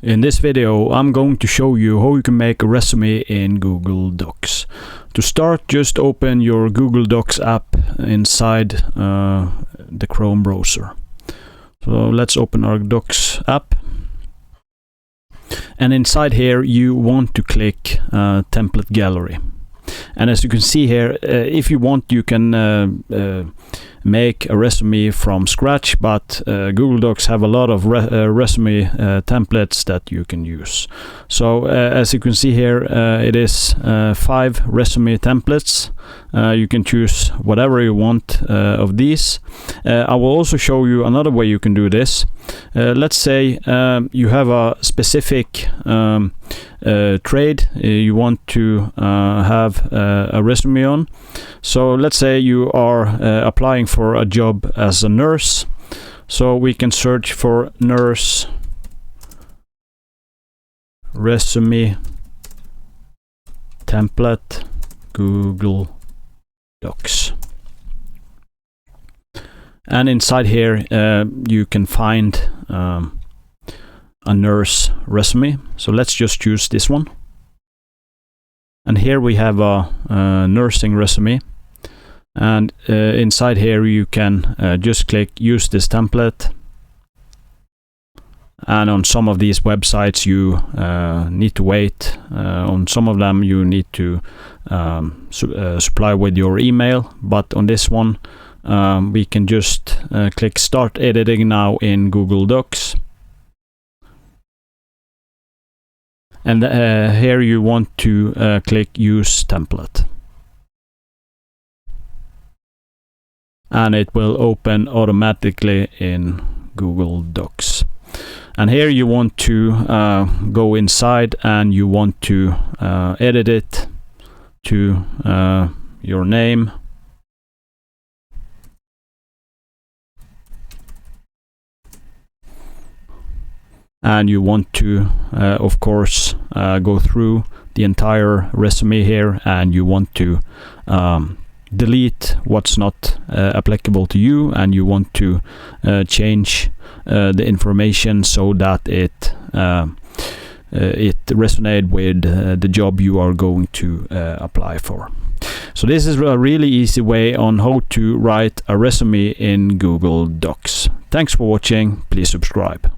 In this video, I'm going to show you how you can make a resume in Google Docs. To start, just open your Google Docs app inside the Chrome browser. So let's open our Docs app. And inside here, you want to click Template Gallery. And as you can see here, if you want, you can make a resume from scratch, but Google Docs have a lot of resume templates that you can use. So as you can see here, it is 5 resume templates. You can choose whatever you want of these. I will also show you another way you can do this. Let's say you have a specific trade you want to have a resume on. So let's say you are applying for a job as a nurse. So we can search for nurse resume template Google Docs. And inside here you can find a nurse resume. So let's just choose this one. And here we have a nursing resume. And inside here you can just click use this template. And on some of these websites you need to wait. On some of them you need to supply with your email. But on this one we can just click start editing now in Google Docs. And here you want to click use template. And it will open automatically in Google Docs. And here you want to go inside and you want to edit it to your name. And you want to, of course, go through the entire resume here, and you want to delete what's not applicable to you, and you want to change the information so that it resonates with the job you are going to apply for. So this is a really easy way on how to write a resume in Google Docs. Thanks for watching. Please subscribe.